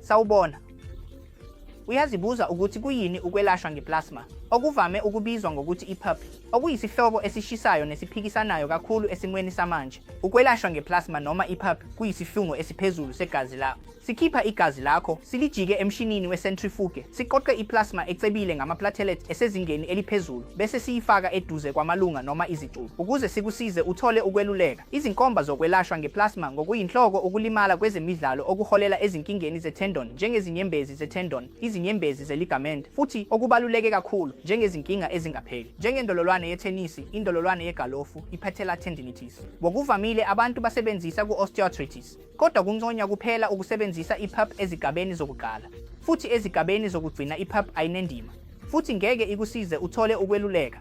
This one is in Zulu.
Sawubona. Uyazibuza ukuthi kuyini ukwelashwa ngeplasma, okuvame ukubizwa ngokuthi i-PUP, okuyisihlobo esishisayo nesiphikisanayo kakhulu esimweni samanje. Ukwelashwa ngeplasma noma i-PUP kuyisihlungo esiphezulu segazi lakho. Sikhipha igazi lakho, silijike emshinini we-centrifuge, siqoqe i-plasma ecebile ngama-platelet esezingeni eliphezulu, bese siyifaka eduze kwamalunga noma izicubu, ukuze sikusize uthole ukweluleka. Izinkomba zokwelashwa ngeplasma ngokuyinhloko ukulimala kwezemidlalo okuholela ezinkingeni ze-tendon njengezinyembezi ze-tendon, izinyembezi ze-ligament, futhi okubaluleke kakhulu njengezinkinga ezingapheli, njengendololwane yethenisi, indololwane yegalofu, i-patellar tendinitis. Ngokuvamile abantu basebenzisa ku-osteoarthritis, kodwa kungconya kuphela ukusebenzisa i-PUP ezigabeni zokuqala, futhi ezigabeni zokugcina i-PUP ayinendima, futhi ngeke ikusize uthole ukweluleka.